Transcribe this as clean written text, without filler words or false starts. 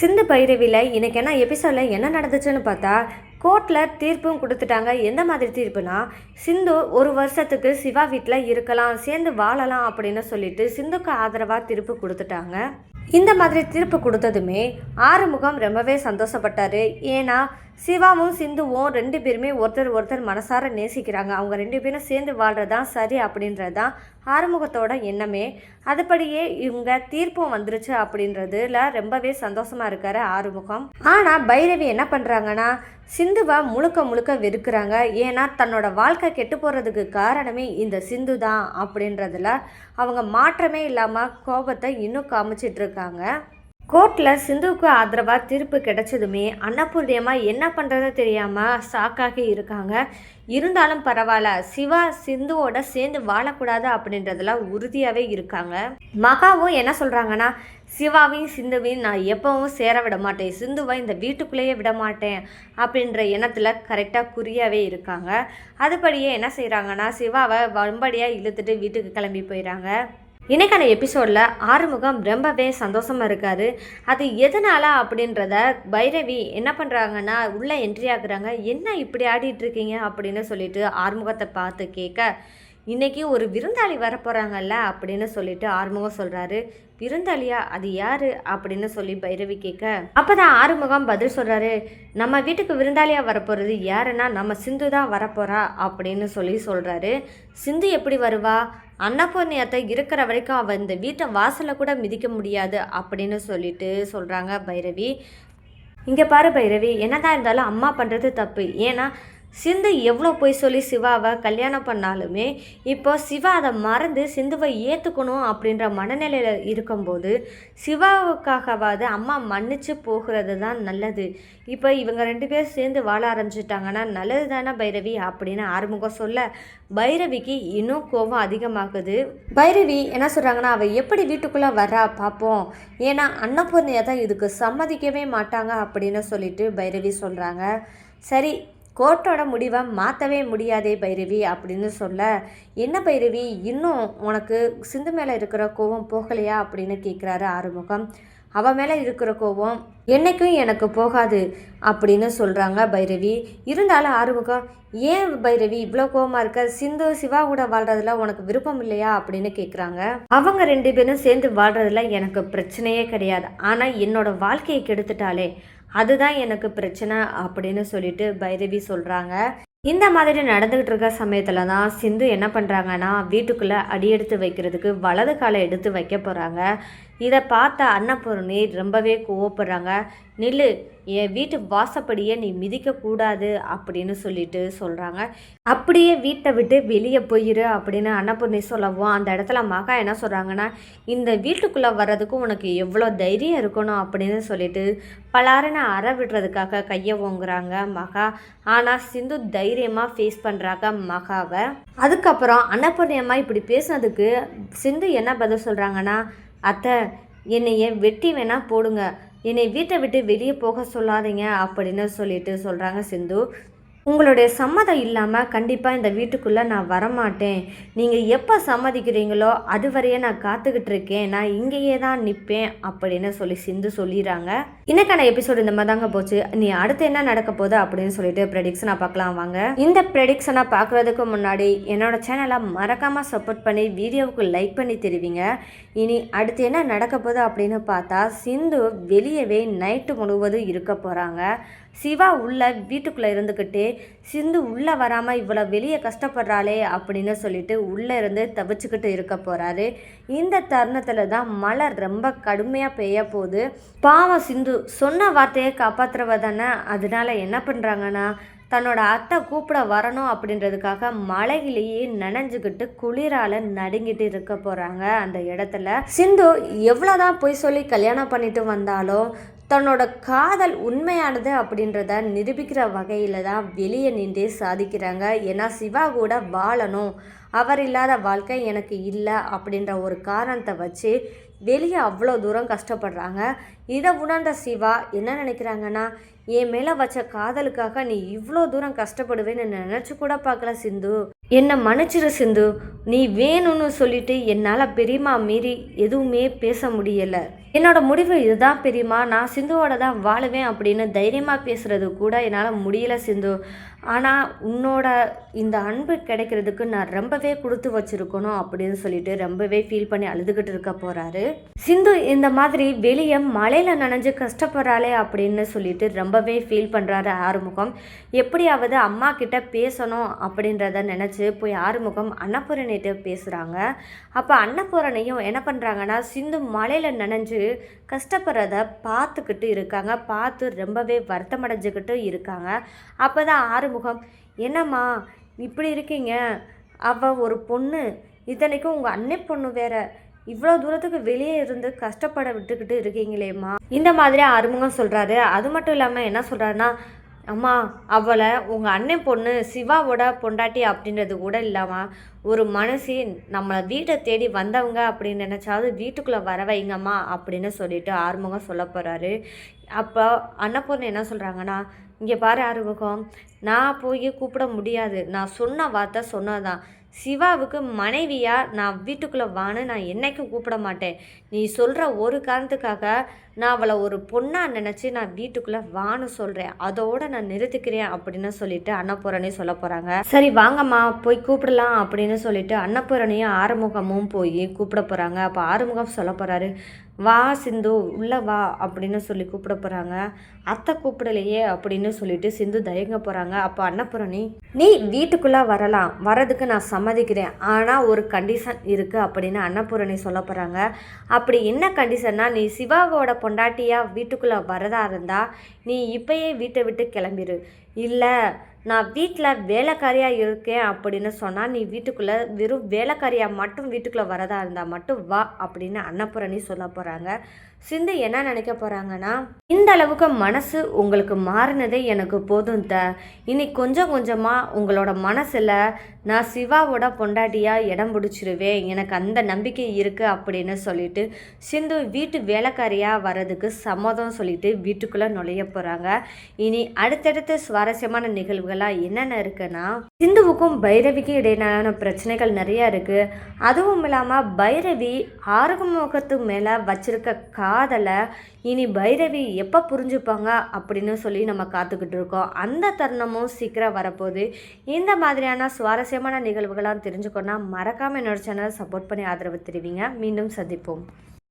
சிந்து பைரவியில் இன்றைக்கி என்ன எபிசோடில் என்ன நடந்துச்சுன்னு பார்த்தா கோர்ட்டில் தீர்ப்பும் கொடுத்துட்டாங்க. எந்த மாதிரி தீர்ப்புனா, சிந்து ஒரு வருஷத்துக்கு சிவா வீட்டில் இருக்கலாம், சேர்ந்து வாழலாம் அப்படின்னு சொல்லிட்டு சிந்துக்கு ஆதரவாக தீர்ப்பு கொடுத்துட்டாங்க. இந்த மாதிரி தீர்ப்பு கொடுத்ததுமே ஆறுமுகம் ரொம்பவே சந்தோஷப்பட்டார். ஏன்னா சிவாவும் சிந்துவும் ரெண்டு பேருமே ஒருத்தர் மனசார நேசிக்கிறாங்க. அவங்க ரெண்டு பேரும் சேர்ந்து வாழ்கிறதான் சரி அப்படின்றது தான் ஆறுமுகத்தோட எண்ணமே. அதுபடியே இவங்க தீர்ப்பும் வந்துருச்சு அப்படின்றதுல ரொம்பவே சந்தோஷமாக இருக்காரு ஆறுமுகம். ஆனால் பைரவி என்ன பண்ணுறாங்கன்னா, சிந்துவை முழுக்க வெறுக்கிறாங்க. ஏன்னா தன்னோட வாழ்க்கை கெட்டு போகிறதுக்கு காரணமே இந்த சிந்து தான் அப்படின்றதுல அவங்க மாற்றமே இல்லாமல் கோபத்தை இன்னும் காமிச்சிட்ருக்காங்க. கோர்ட்டில் சிந்துவுக்கு ஆதரவாக தீர்ப்பு கிடைச்சதுமே அன்னபூர்ணியமாக என்ன பண்ணுறது தெரியாமல் ஷாக்காகி இருக்காங்க. இருந்தாலும் பரவாயில்ல, சிவா சிந்துவோட சேர்ந்து வாழக்கூடாது அப்படின்றதுல உறுதியாகவே இருக்காங்க. மகாவும் என்ன சொல்கிறாங்கன்னா, சிவாவையும் சிந்துவையும் நான் எப்பவும் சேர விட மாட்டேன், சிந்துவை இந்த வீட்டுக்குள்ளேயே விட மாட்டேன் அப்படின்ற எண்ணத்தில் கரெக்டாக குறியாகவே இருக்காங்க. அதுபடியே என்ன செய்கிறாங்கன்னா, சிவாவை வம்படியாக இழுத்துட்டு வீட்டுக்கு கிளம்பி போயிடறாங்க. இன்றைக்கான எபிசோடில் ஆறுமுகம் ரொம்பவே சந்தோஷமாக இருக்கார். அது எதனால அப்படின்றத பைரவி என்ன பண்ணுறாங்கன்னா உள்ளே என்ட்ரி ஆகுறாங்க. என்ன இப்படி ஆடிட்டுருக்கீங்க அப்படின்னு சொல்லிட்டு ஆறுமுகத்தை பார்த்து கேட்க, இன்றைக்கி ஒரு விருந்தாளி வரப்போகிறாங்கல்ல அப்படின்னு சொல்லிட்டு ஆறுமுகம் சொல்கிறாரு. விருந்தாளியா, அது யார் அப்படின்னு சொல்லி பைரவி கேட்க, அப்போ தான் ஆறுமுகம் பதில் சொல்கிறாரு, நம்ம வீட்டுக்கு விருந்தாளியாக வரப்போகிறது யாருன்னா நம்ம சிந்து தான் வரப்போகிறா அப்படின்னு சொல்கிறாரு. சிந்து எப்படி வருவா? அன்னபூர்ணியத்தை இருக்கிற வரைக்கும் அவள் இந்த வீட்டை வாசலை கூட மிதிக்க முடியாது அப்படின்னு சொல்லிட்டு சொல்கிறாங்க பைரவி. இங்கே பாரு பைரவி, என்னதான் இருந்தாலும் அம்மா பண்ணுறது தப்பு. ஏன்னா சிந்து எவ்வளோ போய் சொல்லி சிவாவை கல்யாணம் பண்ணாலுமே இப்போ சிவா அதை மறந்து சிந்துவை ஏற்றுக்கணும் அப்படின்ற மனநிலையில் இருக்கும்போது சிவாவுக்காகவாது அம்மா மன்னிச்சு போகிறது தான் நல்லது. இப்போ இவங்க ரெண்டு பேரும் சேர்ந்து வாழ ஆரம்பிச்சிட்டாங்கன்னா நல்லது தானே பைரவி அப்படின்னு ஆறுமுகம் சொல்ல, பைரவிக்கு இன்னும் கோபம் அதிகமாகுது. பைரவி என்ன சொல்கிறாங்கன்னா, அவள் எப்படி வீட்டுக்குள்ளே வர்றா பார்ப்போம், ஏன்னா அன்னபூர்ணியை தான் இதுக்கு சம்மதிக்கவே மாட்டாங்க அப்படின்னு சொல்லிட்டு பைரவி சொல்கிறாங்க. சரி, கோர்ட்டோட முடிவை மாற்றவே முடியாதே பைரவி அப்படின்னு சொல்ல, என்ன பைரவி இன்னும் உனக்கு சிந்து மேலே இருக்கிற கோபம் போகலையா அப்படின்னு கேட்குறாரு ஆறுமுகம். அவன் மேலே இருக்கிற கோபம் என்னைக்கும் எனக்கு போகாது அப்படின்னு சொல்கிறாங்க பைரவி. இருந்தாலும் ஆறுமுகம், ஏன் பைரவி இவ்வளோ கோபமாக இருக்க? சிந்து சிவா கூட வாழ்கிறதுல உனக்கு விருப்பம் இல்லையா அப்படின்னு கேட்குறாங்க. அவங்க ரெண்டு பேரும் சேர்ந்து வாழ்கிறதுல எனக்கு பிரச்சனையே கிடையாது, ஆனால் என்னோட வாழ்க்கையை கெடுத்துட்டாலே அதுதான் எனக்கு பிரச்சனை அப்படின்னு சொல்லிட்டு பைரவி சொல்கிறாங்க. இந்த மாதிரி நடந்துக்கிட்டு இருக்க சமயத்தில் தான் சிந்து என்ன பண்ணுறாங்கன்னா, வீட்டுக்குள்ளே அடியெடுத்து வைக்கிறதுக்கு வலது காலை எடுத்து வைக்க போகிறாங்க. இதை பார்த்த அன்னபூர்ணி ரொம்பவே கோவப்படுறாங்க. நில்லு, என் வீட்டு வாசப்படியே நீ மிதிக்கக்கூடாது அப்படின்னு சொல்லிட்டு சொல்கிறாங்க. அப்படியே வீட்டை விட்டு வெளியே போயிரு அப்படின்னு அன்னபூர்ணி சொல்லவும், அந்த இடத்துல மகா என்ன சொல்கிறாங்கன்னா, இந்த வீட்டுக்குள்ளே வர்றதுக்கு உனக்கு எவ்வளோ தைரியம் இருக்கணும் அப்படின்னு சொல்லிட்டு பலாருன்னு அற விடுறதுக்காக கையை ஓங்குறாங்க மகா. ஆனால் சிந்து தைரியமாக ஃபேஸ் பண்ணுறாங்க மகாவை. அதுக்கப்புறம் அன்னபூர்ணியம்மா இப்படி பேசுனதுக்கு சிந்து என்ன பதில் சொல்கிறாங்கன்னா, அத்தை, என்னைய வெட்டி வேணால் போடுங்க, என்னை வீட்டை விட்டு வெளியே போக சொல்லாதீங்க அப்படின்னு சொல்லிட்டு சொல்கிறாங்க சிந்து. உங்களுடைய சம்மதம் இல்லாமல் கண்டிப்பாக இந்த வீட்டுக்குள்ளே நான் வரமாட்டேன், நீங்கள் எப்போ சம்மதிக்கிறீங்களோ அது வரையே நான் காத்துக்கிட்டு இருக்கேன், நான் இங்கேயே தான் நிற்பேன் அப்படின்னு சொல்லி சிந்து சொல்லிடுறாங்க. இன்னைக்கான எபிசோடு இந்த மாதிரி தாங்க போச்சு. நீ அடுத்து என்ன நடக்க போகுது அப்படின்னு சொல்லிட்டு ப்ரெடிக்ஷனாக பார்க்கலாம் வாங்க. இந்த ப்ரெடிக்ஷனாக பார்க்குறதுக்கு முன்னாடி என்னோட சேனலை மறக்காமல் சப்போர்ட் பண்ணி வீடியோவுக்கு லைக் பண்ணி தெரிவிங்க. இனி அடுத்து என்ன நடக்க போகுது அப்படின்னு பார்த்தா, சிந்து வெளியவே நைட்டு முழுவதும் இருக்க போகிறாங்க. சிவா உள்ள வீட்டுக்குள்ளே இருந்துக்கிட்டே சிந்து உள்ளே வராமல் இவ்வளோ வெளியே கஷ்டப்படுறாளே அப்படின்னு சொல்லிட்டு உள்ளே இருந்து தவிச்சுக்கிட்டு இருக்க போகிறாரு. இந்த தருணத்தில் தான் மழை ரொம்ப கடுமையாக பெய்ய போகுது. பாவம் சிந்து சொன்ன வார்த்தையை காப்பாற்றுறவ தானே. அதனால என்ன பண்ணுறாங்கன்னா, தன்னோட அத்தை கூப்பிட வரணும் அப்படின்றதுக்காக மழையிலேயே நனைஞ்சுக்கிட்டு குளிரால் நடுங்கிட்டு இருக்க போகிறாங்க. அந்த இடத்துல சிந்து எவ்வளோதான் போய் சொல்லி கல்யாணம் பண்ணிட்டு வந்தாலும் தன்னோட காதல் உண்மையானது அப்படின்றத நிரூபிக்கிற வகையில் தான் வெளியே நின்றே சாதிக்கிறாங்க. ஏன்னா சிவா கூட வாழணும், அவர் இல்லாத வாழ்க்கை எனக்கு இல்லை அப்படின்ற ஒரு காரணத்தை வச்சு வெளியே அவ்வளோ தூரம் கஷ்டப்படுறாங்க. இதை உணர்ந்த சிவா என்ன நினைக்கிறாங்கன்னா, என் மேலே வச்ச காதலுக்காக நீ இவ்வளோ தூரம் கஷ்டப்படுவேன்னு நினச்சி கூட பார்க்கல சிந்து, என்னை மன்னிச்சிரு சிந்து. நீ வேணும்னு சொல்லிட்டு என்னால் பெரியம்மா மீறி எதுவுமே பேச முடியலை. என்னோட முடிவு இதுதான் பெரியம்மா. நான் சிந்துவோட தான் வாழுவேன் அப்படின்னு தைரியமாக பேசுகிறது கூட என்னால் முடியல சிந்து. ஆனால் உன்னோட இந்த அன்பு கிடைக்கிறதுக்கு நான் ரொம்பவே கொடுத்து வச்சுருக்கணும் அப்படின்னு சொல்லிட்டு ரொம்பவே ஃபீல் பண்ணி அழுதுகிட்டு இருக்க போகிறாரு. சிந்து இந்த மாதிரி வெளியே மழையில் நனைஞ்சு கஷ்டப்படுறாளே அப்படின்னு சொல்லிட்டு ரொம்பவே ஃபீல் பண்ணுறாரு ஆறுமுகம். எப்படியாவது அம்மா கிட்ட பேசணும் அப்படின்றத நினச்சி போய் ஆறுமுகம் அன்னபூரணிகிட்ட பேசுகிறாங்க. அப்போ அன்னபூரணியும் என்ன பண்ணுறாங்கன்னா சிந்து மழையில் நனைஞ்சு கஷ்டப்படுறத பார்த்துக்கிட்டு இருக்காங்க. பார்த்து ரொம்பவே வருத்தமடைஞ்சுக்கிட்டு இருக்காங்க. அப்போ தான் ஆறுமுகம், என்னம்மா இப்படி இருக்கீங்க? அவள் ஒரு பொண்ணு, இத்தனைக்கும் உங்கள் அன்னை பொண்ணு வேற, இவ்வளோ தூரத்துக்கு வெளியே இருந்து கஷ்டப்பட விட்டுக்கிட்டு இருக்கீங்களேம்மா, இந்த மாதிரி ஆறுமுகம் சொல்கிறாரு. அது மட்டும் இல்லாமல் என்ன சொல்கிறாருன்னா, அம்மா அவளை உங்கள் அண்ணன் பொண்ணு சிவாவோட பொண்டாட்டி அப்படின்றது கூட இல்லாமல் ஒரு மனசி நம்மளை வீட்டை தேடி வந்தவங்க அப்படின்னு நினச்சாவது வீட்டுக்குள்ளே வர வைங்கம்மா அப்படின்னு சொல்லிட்டு ஆறுமுகம் சொல்ல போகிறாரு. அப்போ அன்னபூர்ணி என்ன சொல்கிறாங்கன்னா, இங்கே பாரு ஆறுமுகம், நான் போய் கூப்பிட முடியாது. நான் சொன்ன வார்த்தை சொன்னதான். சிவாவுக்கு மனைவியாக நான் வீட்டுக்குள்ளே வான்னு நான் என்றைக்கும் கூப்பிட மாட்டேன். நீ சொல்கிற ஒரு காரணத்துக்காக நான் அவளை ஒரு பொண்ணாக நினச்சி நான் வீட்டுக்குள்ளே வான்னு சொல்கிறேன். அதோடு நான் நிறுத்திக்கிறேன் அப்படின்னு சொல்லிட்டு அன்னபூரணி சொல்ல போகிறாங்க. சரி வாங்கம்மா போய் கூப்பிடலாம் அப்படின்னு சொல்லிட்டு அன்னபூரணியும் ஆறுமுகமும் போய் கூப்பிட போகிறாங்க. அப்போ ஆறுமுகம் சொல்ல போகிறாரு, வா சிந்து உள்ளே வா அப்படின்னு சொல்லி கூப்பிட போகிறாங்க. அத்தை கூப்பிடலையே அப்படின்னு சொல்லிட்டு சிந்து தயங்க போகிறாங்க. அப்போ அன்னபூரணி, நீ வீட்டுக்குள்ளே வரலாம், வரதுக்கு நான் சம்மதிக்கிறேன், ஆனால் ஒரு கண்டிஷன் இருக்குது அப்படின்னு அன்னபூரணி சொல்ல போகிறாங்க. அப்படி என்ன கண்டிஷன்னா, நீ சிவாவோட பொண்டாட்டியாக வீட்டுக்குள்ளே வரதா இருந்தால் நீ இப்போயே வீட்டை விட்டு கிளம்பிடு. இல்லை நான் வீட்டில் வேலைக்காரியாக இருக்கேன் அப்படின்னு சொன்னால் நீ வீட்டுக்குள்ளே வெறும் வேலைக்காரியாக மட்டும் வீட்டுக்குள்ளே வரதா இருந்தால் மட்டும் வா அப்படின்னு அன்னபூரணி சொல்ல போகிறாங்க. சிந்து என்ன நினைக்க போகிறாங்கன்னா, இந்த அளவுக்கு மனசு உங்களுக்கு மாறினதே எனக்கு போதும் இனி கொஞ்சம் கொஞ்சமாக உங்களோட மனசில் நான் சிவாவோட பொண்டாட்டியாக இடம் பிடிச்சிருவேன், எனக்கு அந்த நம்பிக்கை இருக்குது அப்படின்னு சொல்லிட்டு சிந்து வீட்டு வேலைக்காரியாக வர்றதுக்கு சம்மதம் சொல்லிட்டு வீட்டுக்குள்ளே நுழைய போகிறாங்க. இனி அடுத்தடுத்த சுவாரஸ்யமான நிகழ்வுகளாக என்னென்ன இருக்குன்னா, சிந்துவுக்கும் பைரவிக்கும் இடையிலான பிரச்சனைகள் நிறையா இருக்குது. அதுவும் இல்லாமல் பைரவி ஆறுமுகத்துக்கு மேலே வச்சிருக்க காதலை இனி பைரவி எப்போ புரிஞ்சுப்பாங்க அப்படின்னு சொல்லி நம்ம காத்துக்கிட்டு இருக்கோம். அந்த தருணமும் சீக்கிரம் வரப்போகுது. இந்த மாதிரியான சுவாரஸ்யமான நிகழ்வுகளாக தெரிஞ்சுக்கணுன்னா மறக்காமல் என்னோட சேனலை சப்போர்ட் பண்ணி ஆதரவு தெரிவிங்க. மீண்டும் சந்திப்போம்.